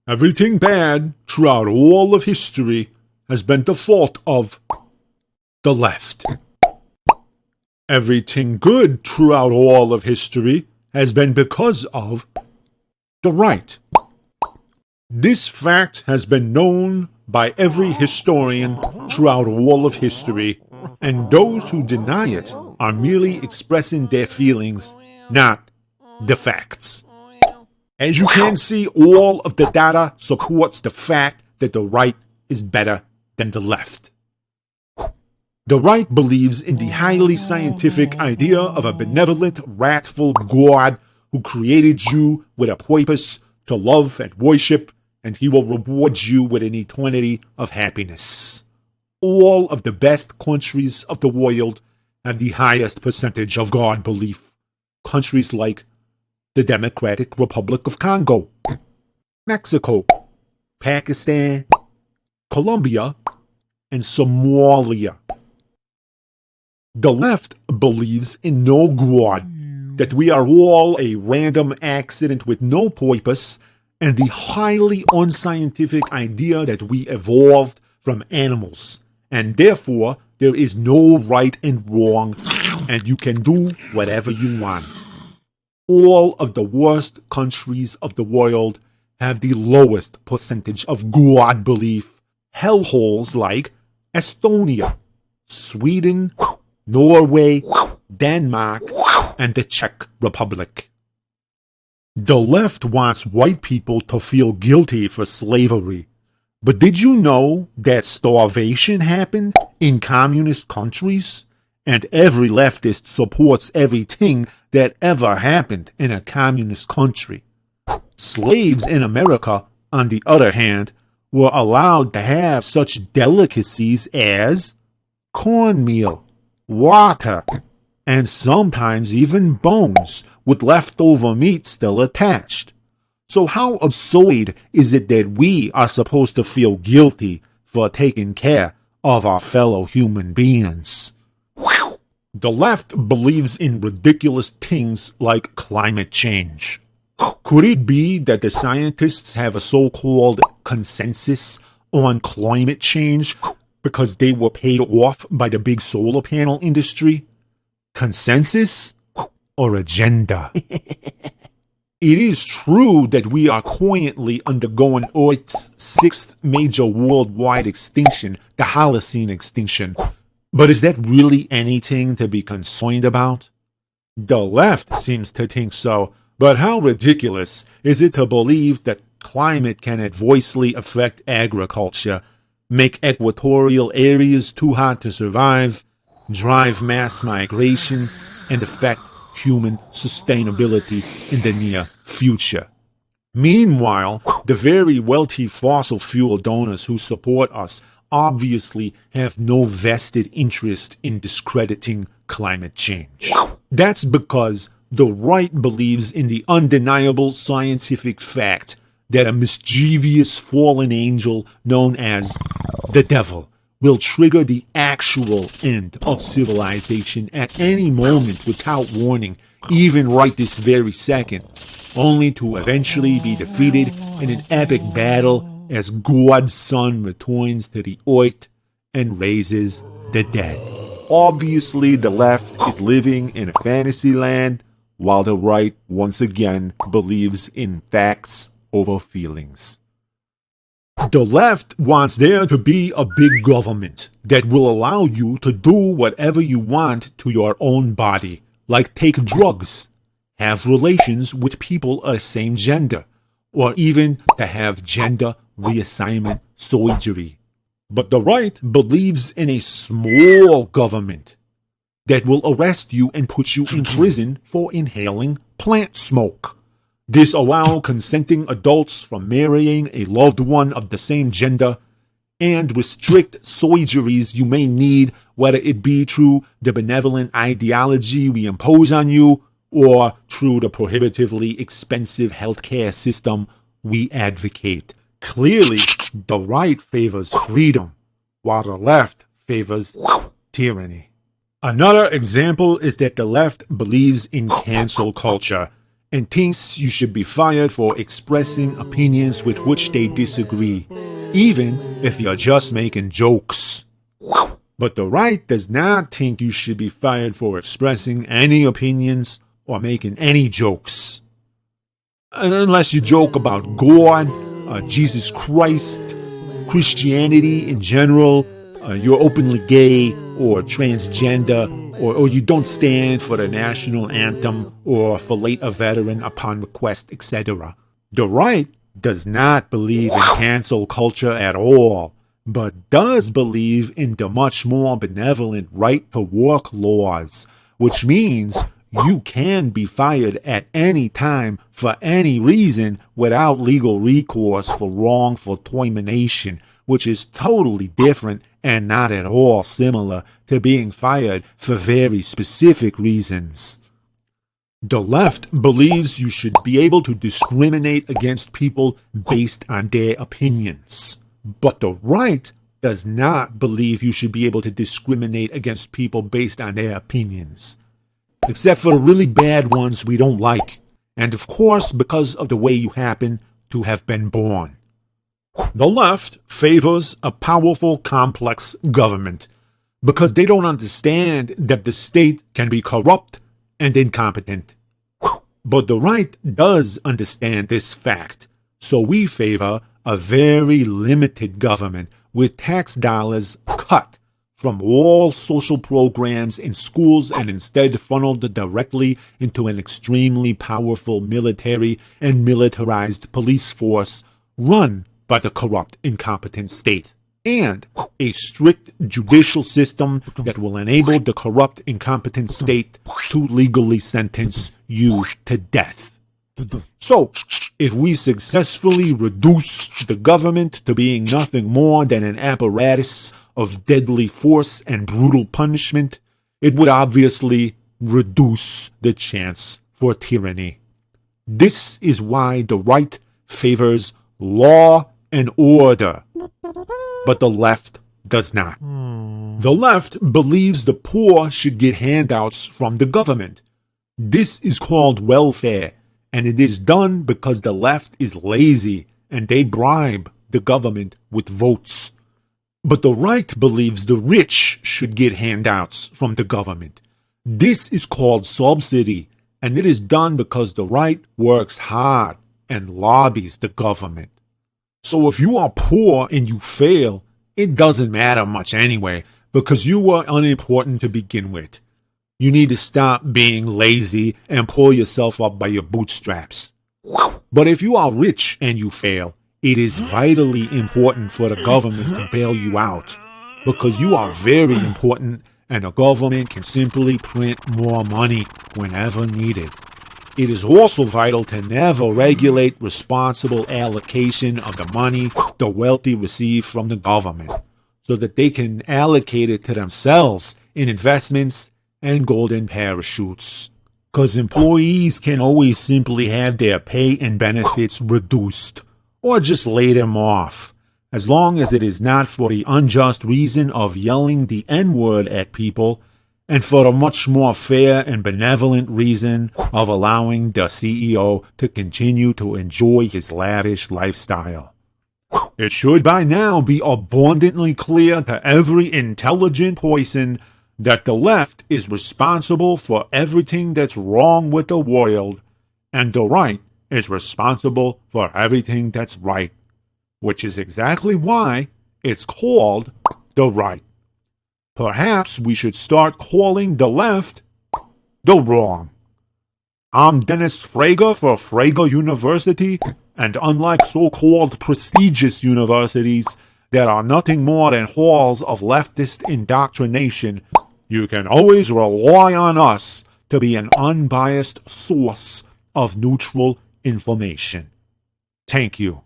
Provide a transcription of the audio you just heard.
Everything bad throughout all of history has been the fault of the left. Everything good throughout all of history has been because of the right. This fact has been known by every historian throughout all of history, and those who deny it are merely expressing their feelings, not the facts. As you can see, all of the data supports the fact that the right is better than the left. The right believes in the highly scientific idea of a benevolent, wrathful God who created you with a purpose to love and worship, and he will reward you with an eternity of happiness. All of the best countries of the world have the highest percentage of God belief. Countries like the Democratic Republic of Congo, Mexico, Pakistan, Colombia, and Somalia. The left believes in no God, that we are all a random accident with no purpose, and the highly unscientific idea that we evolved from animals, and therefore there is no right and wrong, and you can do whatever you want. All of the worst countries of the world have the lowest percentage of God belief. Hellholes like Estonia, Sweden, Norway, Denmark, and the Czech Republic. The left wants white people to feel guilty for slavery. But did you know that starvation happened in communist countries? And every leftist supports everything that ever happened in a communist country. Slaves in America, on the other hand, were allowed to have such delicacies as cornmeal, water, and sometimes even bones with leftover meat still attached. So how absurd is it that we are supposed to feel guilty for taking care of our fellow human beings? The left believes in ridiculous things like climate change. Could it be that the scientists have a so-called consensus on climate change because they were paid off by the big solar panel industry? Consensus or agenda? It is true that we are currently undergoing Earth's sixth major worldwide extinction, the Holocene extinction. But is that really anything to be concerned about? The left seems to think so, but how ridiculous is it to believe that climate can adversely affect agriculture, make equatorial areas too hot to survive, drive mass migration, and affect human sustainability in the near future? Meanwhile, the very wealthy fossil fuel donors who support us obviously have no vested interest in discrediting climate change. That's because the right believes in the undeniable scientific fact that a mischievous fallen angel known as the devil will trigger the actual end of civilization at any moment without warning, even right this very second, only to eventually be defeated in an epic battle as God's Son returns to the earth and raises the dead. Obviously, the left is living in a fantasy land, while the right once again believes in facts over feelings. The left wants there to be a big government that will allow you to do whatever you want to your own body, like take drugs, have relations with people of the same gender, or even to have gender reassignment surgery. But the right believes in a small government that will arrest you and put you in prison for inhaling plant smoke. This allows consenting adults from marrying a loved one of the same gender, and restrict surgeries you may need, whether it be through the benevolent ideology we impose on you or through the prohibitively expensive healthcare system we advocate. Clearly, the right favors freedom, while the left favors tyranny. Another example is that the left believes in cancel culture, and thinks you should be fired for expressing opinions with which they disagree, even if you're just making jokes. But the right does not think you should be fired for expressing any opinions or making any jokes. Unless you joke about God, Jesus Christ, Christianity in general, you're openly gay or transgender, or you don't stand for the national anthem or fillet a veteran upon request, etc. The right does not believe in cancel culture at all, but does believe in the much more benevolent right to work laws, which means you can be fired at any time for any reason without legal recourse for wrongful termination, which is totally different and not at all similar to being fired for very specific reasons. The left believes you should be able to discriminate against people based on their opinions. But the right does not believe you should be able to discriminate against people based on their opinions. Except for the really bad ones we don't like. And of course, because of the way you happen to have been born. The left favors a powerful, complex government because they don't understand that the state can be corrupt and incompetent. But the right does understand this fact, so we favor a very limited government with tax dollars cut from all social programs in schools and instead funneled directly into an extremely powerful military and militarized police force run by the corrupt, incompetent state, and a strict judicial system that will enable the corrupt, incompetent state to legally sentence you to death. So, if we successfully reduce the government to being nothing more than an apparatus of deadly force and brutal punishment, it would obviously reduce the chance for tyranny. This is why the right favors law and order, but the left does not. The left believes the poor should get handouts from the government. This is called welfare, and it is done because the left is lazy and they bribe the government with votes. But the right believes the rich should get handouts from the government. This is called subsidy, and it is done because the right works hard and lobbies the government. So if you are poor and you fail, it doesn't matter much anyway, because you were unimportant to begin with. You need to stop being lazy and pull yourself up by your bootstraps. But if you are rich and you fail, it is vitally important for the government to bail you out, because you are very important and the government can simply print more money whenever needed. It is also vital to never regulate responsible allocation of the money the wealthy receive from the government, so that they can allocate it to themselves in investments and golden parachutes. Because employees can always simply have their pay and benefits reduced, or just lay them off, as long as it is not for the unjust reason of yelling the N-word at people, and for a much more fair and benevolent reason of allowing the CEO to continue to enjoy his lavish lifestyle. It should by now be abundantly clear to every intelligent person that the left is responsible for everything that's wrong with the world, and the right is responsible for everything that's right, which is exactly why it's called the right. Perhaps we should start calling the left the wrong. I'm Dennis Frager for Frager University, and unlike so-called prestigious universities that are nothing more than halls of leftist indoctrination, you can always rely on us to be an unbiased source of neutral information. Thank you.